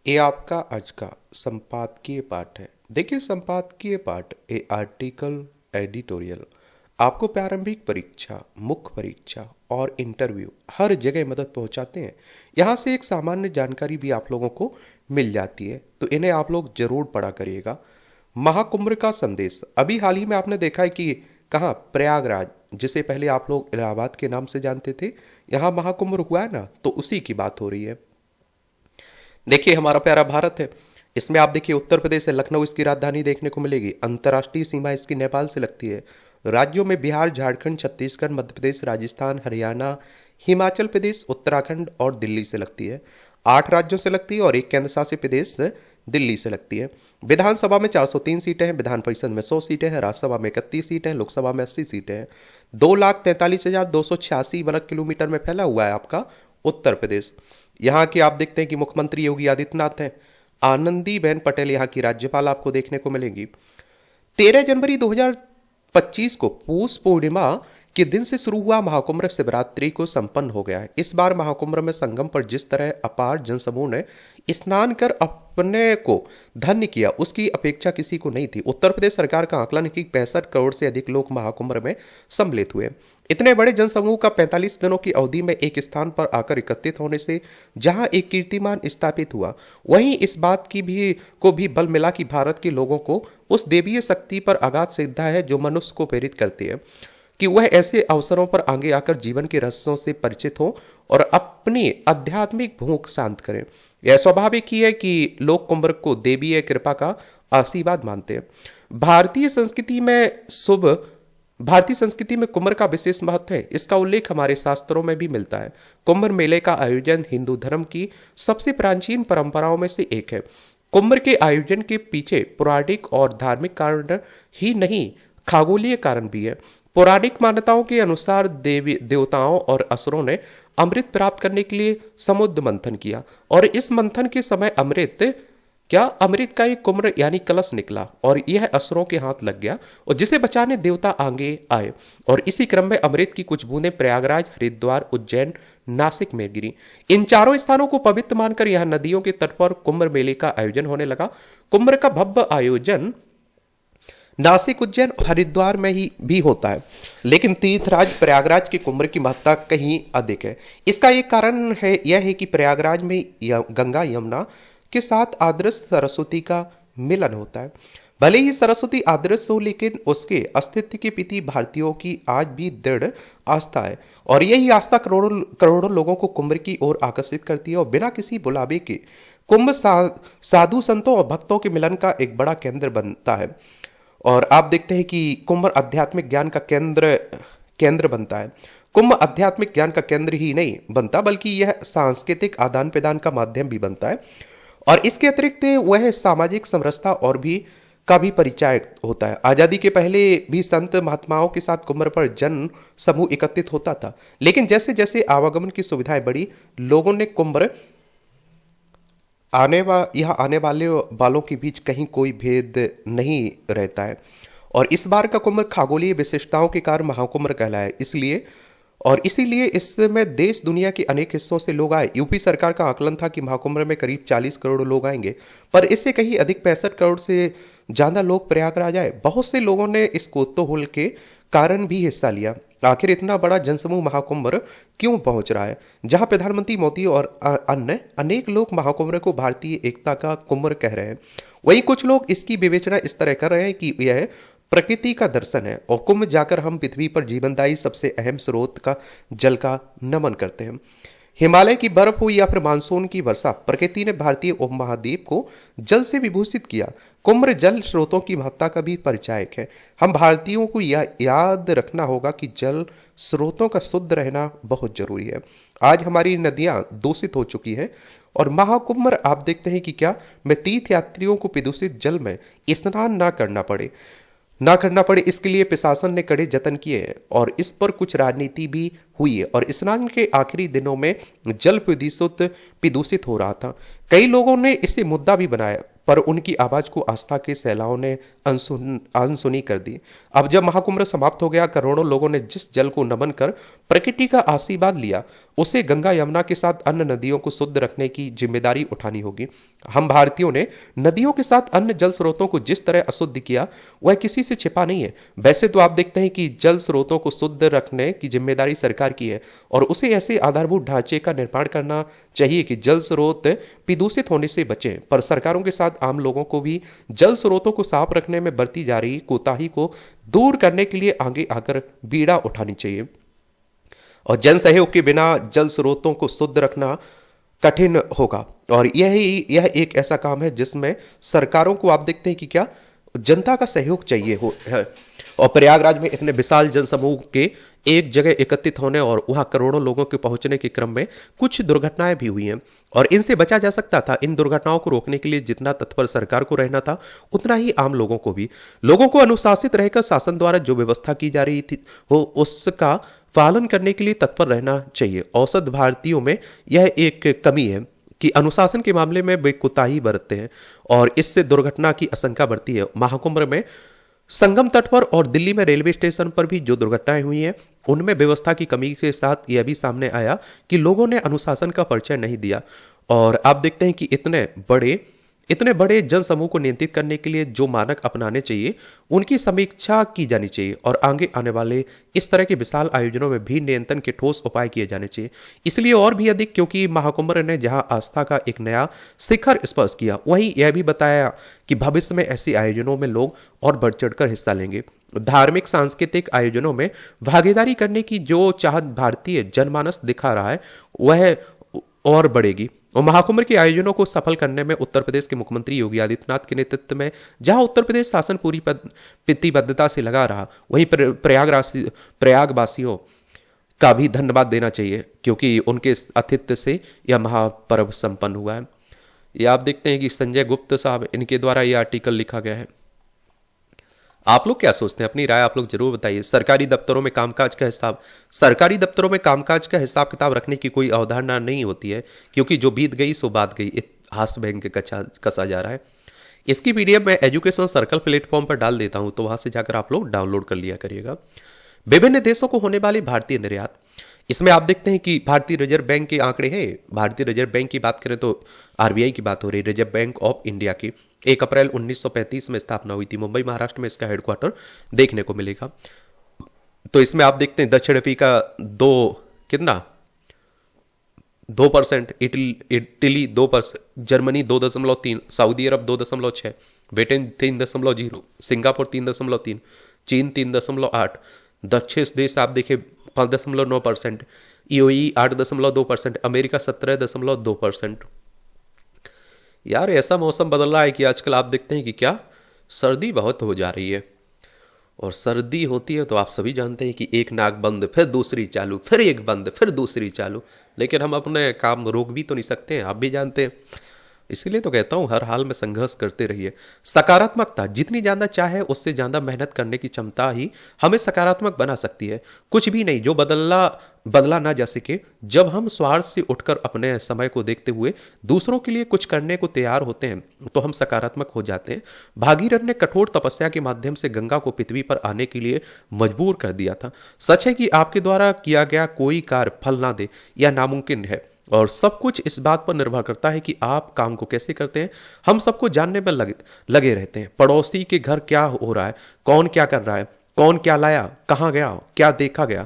ये आपका आज का संपादकीय पाठ है। देखिए, संपादकीय पाठ ए आर्टिकल एडिटोरियल आपको प्रारंभिक परीक्षा, मुख्य परीक्षा और इंटरव्यू हर जगह मदद पहुंचाते हैं। यहाँ से एक सामान्य जानकारी भी आप लोगों को मिल जाती है, तो इन्हें आप लोग जरूर पढ़ा करिएगा। महाकुंभ का संदेश। अभी हाल ही में आपने देखा है कि कहाँ प्रयागराज, जिसे पहले आप लोग इलाहाबाद के नाम से जानते थे, यहाँ महाकुंभ हुआ है ना, तो उसी की बात हो रही है। देखिए, हमारा प्यारा भारत है, इसमें आप देखिए उत्तर प्रदेश है, लखनऊ इसकी राजधानी देखने को मिलेगी। अंतर्राष्ट्रीय सीमा इसकी नेपाल से लगती है। राज्यों में बिहार, झारखंड, छत्तीसगढ़, मध्य प्रदेश, राजस्थान, हरियाणा, हिमाचल प्रदेश, उत्तराखंड और दिल्ली से लगती है। 8 राज्यों से लगती है और एक केंद्र शासित प्रदेश दिल्ली से लगती है। विधानसभा में 403 सीटें हैं, विधान परिषद में 100 सीटें हैं, राज्यसभा में 31 सीटें हैं, लोकसभा में 80 सीटें हैं। 2,43,286 वर्ग किलोमीटर में फैला हुआ है आपका उत्तर प्रदेश। यहाँ की आप देखते हैं कि मुख्यमंत्री योगी आदित्यनाथ हैं। आनंदीबेन पटेल यहाँ की राज्यपाल आपको देखने को मिलेंगी। 13 जनवरी 2025 को पूस पूर्णिमा के दिन से शुरू हुआ महाकुंभ शिवरात्रि को संपन्न हो गया है। इस बार महाकुंभ में संगम पर जिस तरह अपार जनसमूह ने स्नान कर अपने को धन्य किया, उसकी अपेक्षा किसी को नहीं थी। उत्तर प्रदेश सरकार का आकलन है कि 65 करोड़ से अधिक लोग महाकुंभ में सम्मिलित हुए। इतने बड़े जनसमूह का 45 दिनों की अवधि में एक स्थान पर आकर एकत्रित होने से जहां एक कीर्तिमान स्थापित हुआ, वहीं इस बात की भी बल मिला कि भारत के लोगों को उस देवीय शक्ति पर अगाध श्रद्धा है जो मनुष्य को प्रेरित करती है कि वह ऐसे अवसरों पर आगे आकर जीवन के रहस्यों से परिचित हो और अपनी आध्यात्मिक भूख शांत करें। यह स्वाभाविक ही है कि लोग कुंभ को देवीय कृपा का आशीर्वाद मानते हैं। भारतीय संस्कृति में कुंभ का विशेष महत्व है। इसका उल्लेख हमारे शास्त्रों में भी मिलता है। कुंभ मेले का आयोजन हिंदू धर्म की सबसे प्राचीन परंपराओं में से एक है। कुंभ के आयोजन के पीछे पौराणिक और धार्मिक कारण ही नहीं, खगोलीय कारण भी है। पौराणिक मान्यताओं के अनुसार देवी देवताओं और असुरों ने अमृत प्राप्त करने के लिए समुद्र मंथन किया और इस मंथन के समय अमृत का एक कुम्भ यानी कलश निकला और यह असुरों के हाथ लग गया और जिसे बचाने देवता आगे आए और इसी क्रम में अमृत की कुछ बूंदें प्रयागराज, हरिद्वार, उज्जैन, नासिक में गिरी। इन चारों स्थानों को पवित्र मानकर यहां नदियों के तट पर कुंभ मेले का आयोजन होने लगा। कुंभ का भव्य आयोजन नासिक, उज्जैन और हरिद्वार में ही भी होता है, लेकिन तीर्थराज प्रयागराज के कुंभ की महत्ता कहीं अधिक है। इसका एक कारण है यह है कि प्रयागराज में गंगा, यमुना के साथ आदर्श सरस्वती का मिलन होता है। भले ही सरस्वती आदर्श हो, लेकिन उसके अस्तित्व के प्रति भारतीयों की आज भी दृढ़ आस्था है और यही आस्था करोड़ों करोड़ों लोगों को कुंभ की ओर आकर्षित करती है और बिना किसी बुलावे के कुंभ साधु संतों और भक्तों के मिलन का एक बड़ा केंद्र बनता है। और आप देखते हैं कि कुंभ आध्यात्मिक ज्ञान का केंद्र बनता है। कुंभ आध्यात्मिक ज्ञान का केंद्र ही नहीं बनता, बल्कि यह सांस्कृतिक आदान प्रदान का माध्यम भी बनता है और इसके अतिरिक्त वह सामाजिक समरसता और का भी परिचय होता है। आजादी के पहले भी संत महात्माओं के साथ कुंभ पर जन समूह एकत्रित होता था, लेकिन जैसे जैसे आवागमन की सुविधाएं बढ़ी, लोगों ने यहाँ आने वालों के बीच कहीं कोई भेद नहीं रहता है और इस बार का कुंभ खगोलीय विशेषताओं के कारण महाकुंभ कहलाया है। इसीलिए इसमें देश दुनिया के अनेक हिस्सों से लोग आए। यूपी सरकार का आकलन था कि महाकुंभ में करीब 40 करोड़ लोग आएंगे, पर इससे कहीं अधिक 65 करोड़ से ज्यादा लोग प्रयागराज आए। बहुत से लोगों ने इस कौतूहल के कारण भी हिस्सा लिया, आखिर इतना बड़ा जनसमूह महाकुंभ क्यों पहुंच रहा है। जहां प्रधानमंत्री मोदी और अन्य अनेक लोग महाकुंभ को भारतीय एकता का कुंभ कह रहे हैं, वहीं कुछ लोग इसकी विवेचना इस तरह कर रहे हैं कि यह प्रकृति का दर्शन है और कुंभ जाकर हम पृथ्वी पर जीवनदायी सबसे अहम स्रोत का जल का नमन करते हैं। हिमालय की बर्फ हो या फिर मानसून की वर्षा, प्रकृति ने भारतीय उपमहाद्वीप को जल से विभूषित किया। कुंभ जल स्रोतों की महत्ता का भी परिचायक है। हम भारतीयों को याद रखना होगा कि जल स्रोतों का शुद्ध रहना बहुत जरूरी है। आज हमारी नदियां दूषित हो चुकी हैं और महाकुंभ आप देखते हैं कि मैं तीर्थ यात्रियों को प्रदूषित जल में स्नान ना करना पड़े, इसके लिए प्रशासन ने कड़े जतन किए हैं और इस पर कुछ राजनीति भी हुई है और स्नान के आखिरी दिनों में जल प्रदूषित हो रहा था। कई लोगों ने इसे मुद्दा भी बनाया पर उनकी आवाज को आस्था के सैलाओं ने अनसुनी कर दी। अब जब महाकुंभ समाप्त हो गया, करोड़ों लोगों ने जिस जल को नमन कर प्रकृति का आशीर्वाद लिया, उसे गंगा यमुना के साथ अन्य नदियों को शुद्ध रखने की जिम्मेदारी उठानी होगी। हम भारतीयों ने नदियों के साथ अन्य जल स्रोतों को जिस तरह अशुद्ध किया, वह किसी से छिपा नहीं है। वैसे तो आप देखते हैं कि जल स्रोतों को शुद्ध रखने की जिम्मेदारी सरकार की है और उसे ऐसे आधारभूत ढांचे का निर्माण करना चाहिए कि जल स्रोत प्रदूषित होने से बचें। पर सरकारों के साथ आम लोगों को भी जल स्रोतों को साफ रखने में बरती जा रही कोताही को दूर करने के लिए आगे आकर बीड़ा उठानी चाहिए। और जन सहयोग के बिना जल स्रोतों को शुद्ध रखना कठिन होगा और यह एक ऐसा काम है जिसमें सरकारों को आप देखते हैं कि क्या जनता का सहयोग चाहिए हो है। और प्रयागराज में इतने विशाल जनसमूह के एक जगह एकत्रित होने और वहां करोड़ों लोगों के पहुंचने के क्रम में कुछ दुर्घटनाएं भी हुई हैं और इनसे बचा जा सकता था। इन दुर्घटनाओं को रोकने के लिए जितना तत्पर सरकार को रहना था, उतना ही आम लोगों को भी। लोगों को अनुशासित रहकर शासन द्वारा जो व्यवस्था की जा रही थी हो उसका पालन करने के लिए तत्पर रहना चाहिए। औसत भारतीयों में यह एक कमी है कि अनुशासन के मामले में वे कोताही बरतते हैं और इससे दुर्घटना की आशंका बढ़ती है। महाकुंभ में संगम तट पर और दिल्ली में रेलवे स्टेशन पर भी जो दुर्घटनाएं हुई हैं, उनमें व्यवस्था की कमी के साथ यह भी सामने आया कि लोगों ने अनुशासन का परिचय नहीं दिया। और आप देखते हैं कि इतने बड़े जनसमूह को नियंत्रित करने के लिए जो मानक अपनाने चाहिए, उनकी समीक्षा की जानी चाहिए और आगे आने वाले इस तरह के विशाल आयोजनों में भी नियंत्रण के ठोस उपाय किए जाने चाहिए। इसलिए और भी अधिक क्योंकि महाकुंभ ने जहां आस्था का एक नया शिखर स्पर्श किया, वहीं यह भी बताया कि भविष्य में ऐसे आयोजनों में लोग और बढ़ चढ़कर हिस्सा लेंगे। धार्मिक सांस्कृतिक आयोजनों में भागीदारी करने की जो चाहत भारतीय जनमानस दिखा रहा है, वह और बढ़ेगी। और महाकुंभ के आयोजनों को सफल करने में उत्तर प्रदेश के मुख्यमंत्री योगी आदित्यनाथ के नेतृत्व में जहां उत्तर प्रदेश शासन पूरी प्रतिबद्धता से लगा रहा, वहीं प्रयागवासियों का भी धन्यवाद देना चाहिए क्योंकि उनके आतिथ्य से यह महापर्व संपन्न हुआ है। ये आप देखते हैं कि संजय गुप्त साहब, इनके द्वारा यह आर्टिकल लिखा गया है। आप लोग क्या सोचते हैं? अपनी राय आप लोग जरूर बताइए। सरकारी दफ्तरों में कामकाज का हिसाब किताब रखने की कोई अवधारणा नहीं होती है क्योंकि जो बीत गई सो बात गई, इतिहास बैंक कसा जा रहा है। इसकी पीडीएफ मैं एजुकेशन सर्कल प्लेटफॉर्म पर डाल देता हूं, तो वहां से जाकर आप लोग डाउनलोड कर लिया करिएगा। विभिन्न देशों को होने वाले भारतीय निर्यात, इसमें आप देखते हैं कि भारतीय रिजर्व बैंक के आंकड़े हैं। भारतीय रिजर्व बैंक की बात करें तो आरबीआई की बात हो रही है। रिजर्व बैंक ऑफ इंडिया की 1 अप्रैल 1935 में स्थापना हुई थी। मुंबई महाराष्ट्र में इसका हेडक्वार्टर देखने को मिलेगा। तो इसमें आप देखते हैं दक्षिण अफ्रीका 2%, इटली 2%, जर्मनी 2.3, सऊदी अरब 2.6, ब्रिटेन 3.0, सिंगापुर 3.3, चीन 3.8, दक्षिण देश आप देखें 5.9%, ईओई 8.2%, अमेरिका 17.2%। यार ऐसा मौसम बदल रहा है कि आजकल आप देखते हैं कि क्या सर्दी बहुत हो जा रही है और सर्दी होती है तो आप सभी जानते हैं कि एक नाक बंद फिर दूसरी चालू, फिर एक बंद फिर दूसरी चालू, लेकिन हम अपने काम रोक भी तो नहीं सकते हैं, आप भी जानते हैं। इसीलिए तो कहता हूं हर हाल में संघर्ष करते रहिए। सकारात्मकता जितनी ज्यादा चाहे उससे ज्यादा मेहनत करने की क्षमता ही हमें सकारात्मक बना सकती है। कुछ भी नहीं जो बदला ना जा सके। जब हम स्वार्थ से उठकर अपने समय को देखते हुए दूसरों के लिए कुछ करने को तैयार होते हैं तो हम सकारात्मक हो जाते हैं। भागीरथ ने कठोर तपस्या के माध्यम से गंगा को पृथ्वी पर आने के लिए मजबूर कर दिया था। सच है कि आपके द्वारा किया गया कोई कार्य फल ना दे यह नामुमकिन है और सब कुछ इस बात पर निर्भर करता है कि आप काम को कैसे करते हैं। हम सबको जानने में लगे रहते हैं, पड़ोसी के घर क्या हो रहा है, कौन क्या कर रहा है, कौन क्या लाया, कहाँ गया, क्या देखा गया,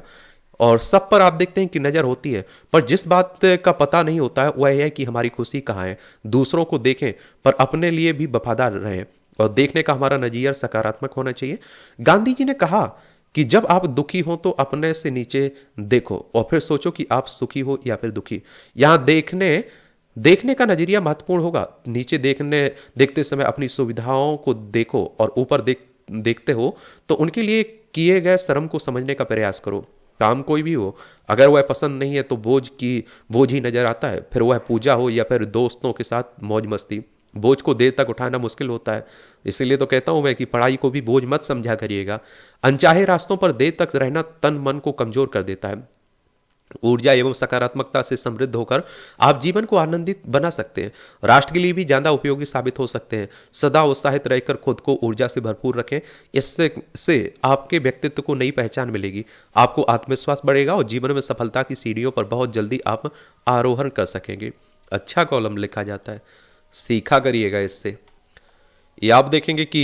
और सब पर आप देखते हैं कि नजर होती है। पर जिस बात का पता नहीं होता है वह है कि हमारी खुशी कहाँ है। दूसरों को देखें पर अपने लिए भी वफादार रहें और देखने का हमारा नजरिया सकारात्मक होना चाहिए। गांधी जी ने कहा कि जब आप दुखी हो तो अपने से नीचे देखो और फिर सोचो कि आप सुखी हो या फिर दुखी। यहां देखने का नजरिया महत्वपूर्ण होगा। नीचे देखते समय अपनी सुविधाओं को देखो और ऊपर देखते हो तो उनके लिए किए गए श्रम को समझने का प्रयास करो। काम कोई भी हो, अगर वह पसंद नहीं है तो बोझ ही नजर आता है। फिर वह पूजा हो या फिर दोस्तों के साथ मौज मस्ती, बोझ को देर तक उठाना मुश्किल होता है। इसीलिए तो कहता हूं मैं कि पढ़ाई को भी बोझ मत समझा करिएगा। अनचाहे रास्तों पर देर तक रहना तन मन को कमजोर कर देता है। ऊर्जा एवं सकारात्मकता से समृद्ध होकर आप जीवन को आनंदित बना सकते हैं, राष्ट्र के लिए भी ज्यादा उपयोगी साबित हो सकते हैं। सदा उत्साहित रहकर खुद को ऊर्जा से भरपूर रखें। इससे आपके व्यक्तित्व को नई पहचान मिलेगी, आपको आत्मविश्वास बढ़ेगा और जीवन में सफलता की सीढ़ियों पर बहुत जल्दी आप आरोहण कर सकेंगे। अच्छा कॉलम लिखा जाता है, सीखा करिएगा इससे। ये आप देखेंगे कि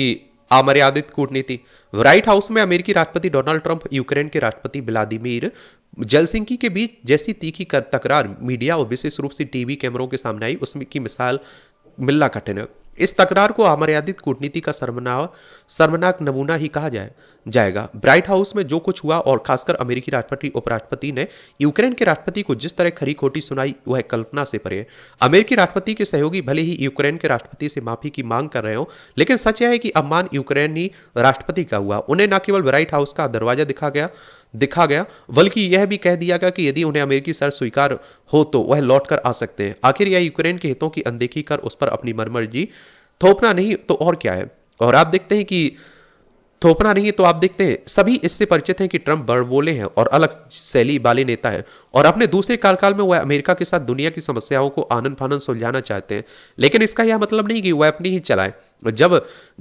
अमर्यादित कूटनीति। व्हाइट हाउस में अमेरिकी राष्ट्रपति डोनाल्ड ट्रंप, यूक्रेन के राष्ट्रपति व्लादिमीर जेलेंस्की के बीच जैसी तीखी तकरार मीडिया और विशेष रूप से टीवी कैमरों के सामने आई, उसमें की मिसाल मिलना कठिन है। इस तकरार को अमर्यादित कूटनीति का शर्मनाक नमूना ही कहा जाएगा। व्हाइट हाउस में जो कुछ हुआ और खासकर अमेरिकी राष्ट्रपति उपराष्ट्रपति ने यूक्रेन के राष्ट्रपति को जिस तरह खरी खोटी सुनाई, वह कल्पना से परे है। अमेरिकी राष्ट्रपति के सहयोगी भले ही यूक्रेन के राष्ट्रपति से माफी की मांग कर रहे हो, लेकिन सच यह है कि अपमान यूक्रेनी राष्ट्रपति का हुआ। उन्हें न केवल व्हाइट हाउस का दरवाजा दिखा गया बल्कि यह भी कह दिया गया कि यदि उन्हें अमेरिकी शर्त स्वीकार हो तो वह लौट कर आ सकते हैं। आखिर यह यूक्रेन के हितों की अनदेखी कर उस पर अपनी मनमर्जी थोपना नहीं तो और क्या है। और आप देखते हैं कि थोपना नहीं तो आप देखते हैं सभी इससे परिचित हैं कि ट्रंप बड़बोले हैं और अलग शैली वाले नेता है, और अपने दूसरे कार्यकाल में वह अमेरिका के साथ दुनिया की समस्याओं को आनन फानन सुलझाना चाहते हैं। लेकिन इसका यह मतलब नहीं कि वह अपनी ही चलाए। जब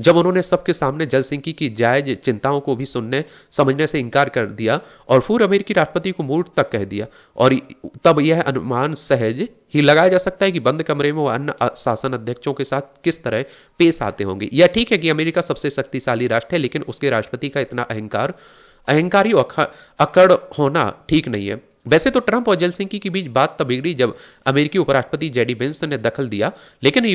उन्होंने सबके सामने जेलेंस्की की जायज चिंताओं को भी सुनने समझने से इनकार कर दिया और पूर्व अमेरिकी राष्ट्रपति को मूर्ख तक कह दिया, और तब यह अनुमान सहज ही लगाया जा सकता है कि बंद कमरे में वह अन्य शासन अध्यक्षों के साथ किस तरह पेश आते होंगे। यह ठीक है कि अमेरिका सबसे शक्तिशाली राष्ट्र है, लेकिन उसके राष्ट्रपति का इतना अहंकारी और अकड़ होना ठीक नहीं है। वैसे तो ट्रंप और जेलेंस्की के बीच बात तब बिगड़ी जब अमेरिकी उपराष्ट्रपति जेडी वेंस ने दखल दिया, लेकिन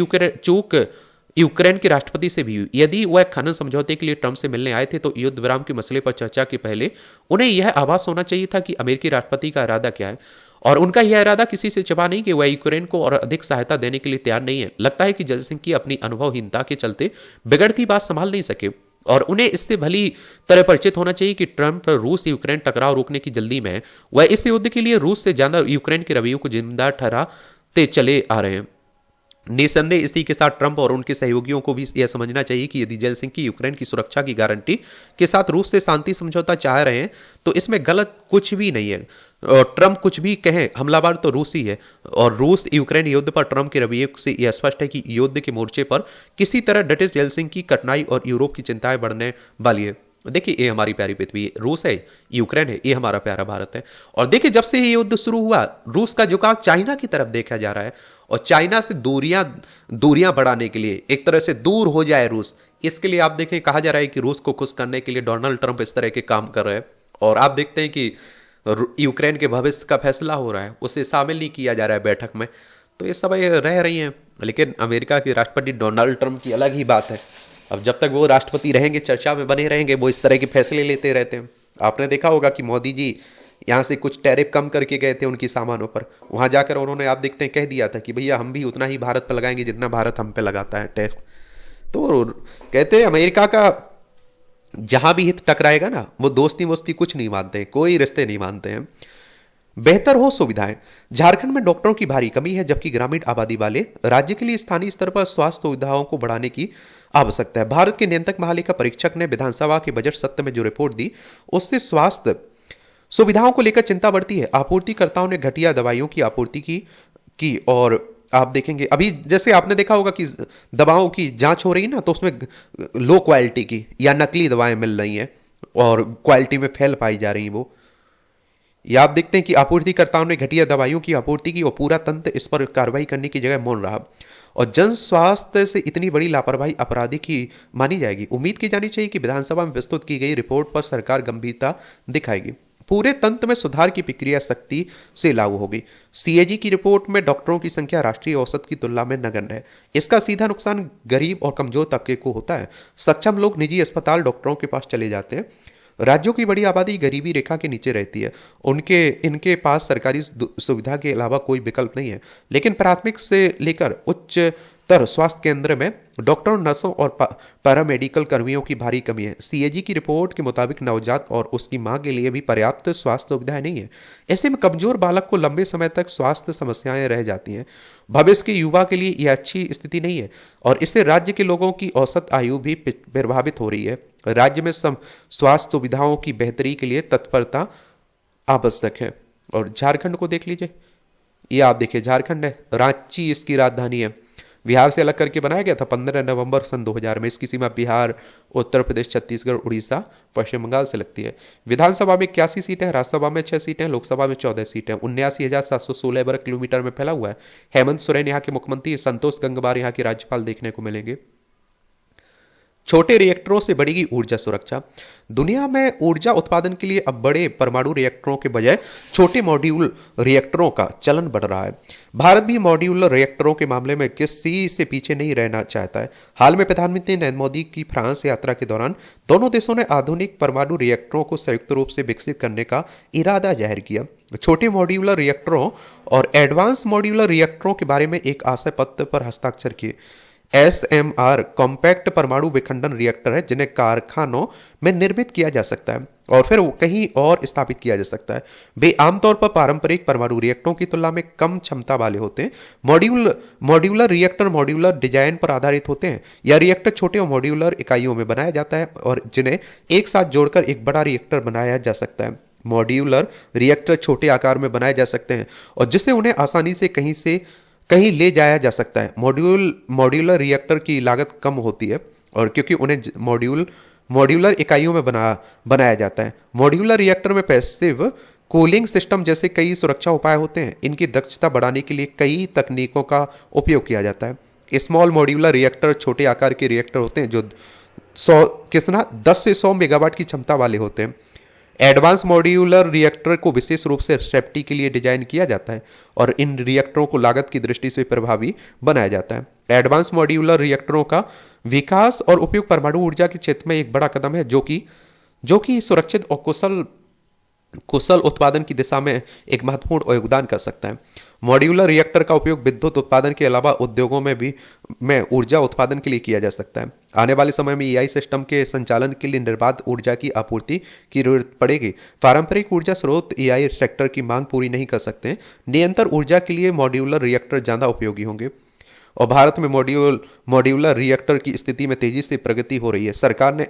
यूक्रेन के राष्ट्रपति से भी हुई। यदि वह खनन समझौते के लिए ट्रंप से मिलने आए थे तो युद्ध विराम के मसले पर चर्चा के पहले उन्हें यह आभास होना चाहिए था कि अमेरिकी राष्ट्रपति का इरादा क्या है, और उनका यह इरादा किसी से छिपा नहीं कि वह यूक्रेन को और अधिक सहायता देने के लिए तैयार नहीं है। लगता है कि जेलेंस्की अपनी अनुभवहीनता के चलते बिगड़ती बात संभाल नहीं सके, और उन्हें इससे भली तरह परिचित होना चाहिए कि ट्रंप रूस यूक्रेन टकराव रोकने की जल्दी में है। वह इस युद्ध के लिए रूस से ज्यादा यूक्रेन के रवैये को जिम्मेदार ठहराते चले आ रहे हैं। निसंदेह इसी के साथ ट्रंप और उनके सहयोगियों को भी यह समझना चाहिए कि यदि जेलेंस्की यूक्रेन की सुरक्षा की गारंटी के साथ रूस से शांति समझौता चाह रहे हैं तो इसमें गलत कुछ भी नहीं है। और ट्रंप कुछ भी कहें, हमलावर तो रूस ही है, और रूस यूक्रेन युद्ध पर ट्रंप के रवैये से यह स्पष्ट है कि युद्ध के मोर्चे पर किसी तरह डटे जेलेंस्की कठिनाई और यूरोप की चिंताएं बढ़ने वाली है। देखिए, ये हमारी प्यारी पृथ्वी है, रूस है, यूक्रेन है, ये हमारा प्यारा भारत है। और देखिए, जब से ये युद्ध शुरू हुआ रूस का झुकाव चाइना की तरफ देखा जा रहा है, और चाइना से दूरियां बढ़ाने के लिए, एक तरह से दूर हो जाए रूस, इसके लिए आप देखें कहा जा रहा है कि रूस को खुश करने के लिए डोनाल्ड ट्रंप इस तरह के काम कर रहे हैं। और आप देखते हैं कि यूक्रेन के भविष्य का फैसला हो रहा है, उसे शामिल नहीं किया जा रहा है बैठक में। तो ये सब रह रही हैं, लेकिन अमेरिका के राष्ट्रपति डोनाल्ड ट्रंप की अलग ही बात है। अब जब तक वो राष्ट्रपति रहेंगे, चर्चा में बने रहेंगे, वो इस तरह के फैसले लेते रहते हैं। आपने देखा होगा कि मोदी जी यहाँ से कुछ टैरिफ कम करके गए थे उनकी सामानों पर, वहाँ जाकर उन्होंने, आप देखते हैं, कह दिया था कि भैया हम भी उतना ही भारत पर लगाएंगे जितना भारत हम पे लगाता है टैक्स। तो कहते हैं अमेरिका का जहां भी हित टकराएगा ना, वो दोस्ती वोस्ती कुछ नहीं मानते, कोई रिश्ते नहीं मानते हैं। बेहतर हो सुविधाएं। झारखंड में डॉक्टरों की भारी कमी है, जबकि ग्रामीण आबादी वाले राज्य के लिए स्थानीय स्तर पर स्वास्थ्य सुविधाओं को बढ़ाने की आवश्यकता है। भारत के नियंत्रक महालेखा परीक्षक ने विधानसभा के बजट सत्र में जो रिपोर्ट दी, उससे स्वास्थ्य सुविधाओं को लेकर चिंता बढ़ती है। आपूर्तिकर्ताओं ने घटिया दवाइयों की आपूर्ति की और आप देखेंगे अभी जैसे आपने देखा होगा कि दवाओं की जांच हो रही है ना, तो उसमें लो क्वालिटी की या नकली दवाएं मिल रही हैं और क्वालिटी में फेल पाई जा रही हैं। वो या आप देखते हैं कि आपूर्तिकर्ताओं ने घटिया दवाइयों की आपूर्ति की और पूरा तंत्र इस पर कार्रवाई करने की जगह मौन रहा, और जन स्वास्थ्य से इतनी बड़ी लापरवाही अपराधी की मानी जाएगी। उम्मीद की जानी चाहिए कि विधानसभा में प्रस्तुत की गई रिपोर्ट पर सरकार गंभीरता दिखाएगी। पूरे तंत्र में सुधार की प्रक्रिया सख्ती से लागू होगी। सीएजी की रिपोर्ट में डॉक्टरों की संख्या राष्ट्रीय औसत की तुलना में नगण्य है। इसका सीधा नुकसान गरीब और कमजोर तबके को होता है। सक्षम लोग निजी अस्पताल डॉक्टरों के पास चले जाते हैं। राज्यों की बड़ी आबादी गरीबी रेखा के नीचे रहती है, इनके पास सरकारी सुविधा के अलावा कोई विकल्प नहीं है। लेकिन प्राथमिक से लेकर उच्चतर स्वास्थ्य केंद्र में डॉक्टरों, नर्सों और पैरामेडिकल कर्मियों की भारी कमी है। सीएजी की रिपोर्ट के मुताबिक नवजात और उसकी मां के लिए भी पर्याप्त स्वास्थ्य सुविधाएं नहीं है। ऐसे में कमजोर बालक को लंबे समय तक स्वास्थ्य समस्याएं रह जाती हैं। भविष्य के युवा के लिए यह अच्छी स्थिति नहीं है, और इससे राज्य के लोगों की औसत आयु भी प्रभावित हो रही है। राज्य में स्वास्थ्य सुविधाओं की बेहतरी के लिए तत्परता आवश्यक है। और झारखंड को देख लीजिए, ये आप देखिए झारखंड है, रांची इसकी राजधानी है। बिहार से अलग करके बनाया गया था 15 नवंबर सन 2000 में। इसकी सीमा बिहार, उत्तर प्रदेश, छत्तीसगढ़, उड़ीसा, पश्चिम बंगाल से लगती है। विधानसभा में 81 सीटें, राज्यसभा में 6 सीटें, लोकसभा में 14 सीटें, 79,716 वर्ग किलोमीटर में फैला हुआ है। हेमंत सोरेन यहाँ के मुख्यमंत्री, संतोष गंगवार यहाँ के राज्यपाल देखने को मिलेंगे। छोटे रिएक्टरों से बढ़ेगी ऊर्जा सुरक्षा। दुनिया में ऊर्जा उत्पादन के लिए अब बड़े परमाणु रिएक्टरों के बजाय छोटे मॉड्यूल रिएक्टरों का चलन बढ़ रहा है। भारत भी मॉड्यूलर रिएक्टरों के मामले में किसी से पीछे नहीं रहना चाहता है। हाल में प्रधानमंत्री नरेंद्र मोदी की फ्रांस यात्रा के दौरान दोनों देशों ने आधुनिक परमाणु रिएक्टरों को संयुक्त रूप से विकसित करने का इरादा जाहिर किया। छोटे मॉड्यूलर रिएक्टरों और एडवांस मॉड्यूलर रिएक्टरों के बारे में एक आशय पत्र पर हस्ताक्षर किए। SMR कॉम्पैक्ट परमाणु विखंडन रिएक्टर है जिन्हें कारखानों में निर्मित किया जा सकता है और फिर कहीं और स्थापित किया जा सकता है। वे आमतौर पर पारंपरिक परमाणु रिएक्टरों की तुलना में कम क्षमता वाले होते हैं। मॉड्यूलर रिएक्टर मॉड्यूलर डिजाइन पर आधारित होते हैं। यह रिएक्टर छोटे और मॉड्यूलर इकाइयों में बनाया जाता है और जिन्हें एक साथ जोड़कर एक बड़ा रिएक्टर बनाया जा सकता है। मॉड्यूलर रिएक्टर छोटे आकार में बनाए जा सकते हैं और जिससे उन्हें आसानी से कहीं ले जाया जा सकता है। मॉड्यूलर रिएक्टर की लागत कम होती है और क्योंकि उन्हें मॉड्यूलर इकाइयों में बनाया जाता है। मॉड्यूलर रिएक्टर में पैसिव कूलिंग सिस्टम जैसे कई सुरक्षा उपाय होते हैं। इनकी दक्षता बढ़ाने के लिए कई तकनीकों का उपयोग किया जाता है। स्मॉल मॉड्यूलर रिएक्टर छोटे आकार के रिएक्टर होते हैं जो 10 से 100 मेगावाट की क्षमता वाले होते हैं। एडवांस मॉड्यूलर रिएक्टर को विशेष रूप से सेफ्टी के लिए डिजाइन किया जाता है और इन रिएक्टरों को लागत की दृष्टि से प्रभावी बनाया जाता है। एडवांस मॉड्यूलर रिएक्टरों का विकास और उपयोग परमाणु ऊर्जा के क्षेत्र में एक बड़ा कदम है जो कि सुरक्षित और कुशल उत्पादन की दिशा में एक महत्वपूर्ण योगदान कर सकता है। मॉड्यूलर रिएक्टर का उपयोग विद्युत उत्पादन के अलावा उद्योगों में ऊर्जा उत्पादन के लिए किया जा सकता है। आने वाले समय में AI सिस्टम के संचालन के लिए निर्बाध ऊर्जा की आपूर्ति की जरूरत पड़ेगी। पारंपरिक ऊर्जा स्रोत AI सेक्टर की मांग पूरी नहीं कर सकते हैं। निरंतर ऊर्जा के लिए मॉड्यूलर रिएक्टर ज्यादा उपयोगी होंगे और भारत में मॉड्यूलर रिएक्टर की स्थिति में तेजी से प्रगति हो रही है। सरकार ने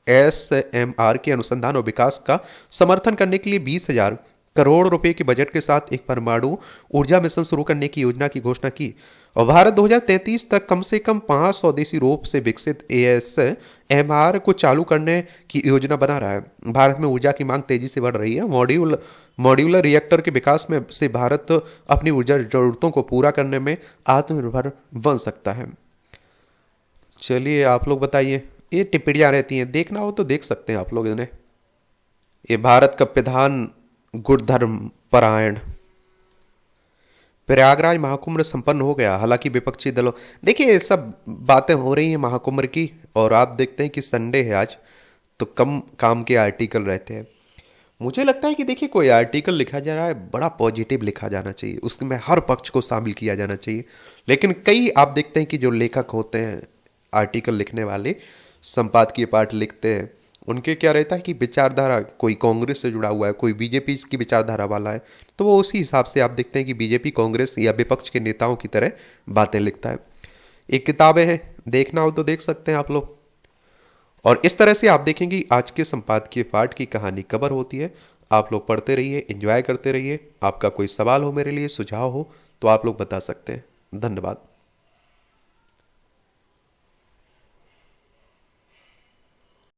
SMR के अनुसंधान और विकास का समर्थन करने के लिए 20,000 करोड़ रुपए के बजट के साथ एक परमाणु ऊर्जा मिशन शुरू करने की योजना की घोषणा की और भारत 2033 तक कम से कम 5 स्वदेशी रूप से विकसित SMR को चालू करने की योजना बना रहा है। भारत में ऊर्जा की मांग तेजी से बढ़ रही है। मॉड्यूलर रिएक्टर के विकास में से भारत अपनी ऊर्जा जरूरतों को पूरा करने में आत्मनिर्भर बन सकता है। चलिए आप लोग बताइए, ये टिप्पणियां रहती हैं, देखना हो तो देख सकते हैं आप लोग इन्हें। ये भारत का प्रधान गुणधर्म परायण। प्रयागराज महाकुंभ संपन्न हो गया। हालांकि विपक्षी दलों, देखिए सब बातें हो रही हैं महाकुंभ की और आप देखते हैं कि संडे है आज तो कम काम के आर्टिकल रहते हैं। मुझे लगता है कि देखिए कोई आर्टिकल लिखा जा रहा है बड़ा पॉजिटिव लिखा जाना चाहिए, उसमें हर पक्ष को शामिल किया जाना चाहिए। लेकिन कई आप देखते हैं कि जो लेखक होते हैं आर्टिकल लिखने वाले, संपादकीय पाठ लिखते हैं, उनके क्या रहता है कि विचारधारा कोई कांग्रेस से जुड़ा हुआ है, कोई बीजेपी की विचारधारा वाला है, तो वो उसी हिसाब से आप देखते हैं कि बीजेपी कांग्रेस या विपक्ष के नेताओं की तरह बातें लिखता है। एक किताबें हैं, देखना हो तो देख सकते हैं आप लोग। और इस तरह से आप देखेंगे आज के संपादकीय पाठ की कहानी कवर होती है। आप लोग पढ़ते रहिए, एंजॉय करते रहिए। आपका कोई सवाल हो मेरे लिए, सुझाव हो तो आप लोग बता सकते हैं। धन्यवाद।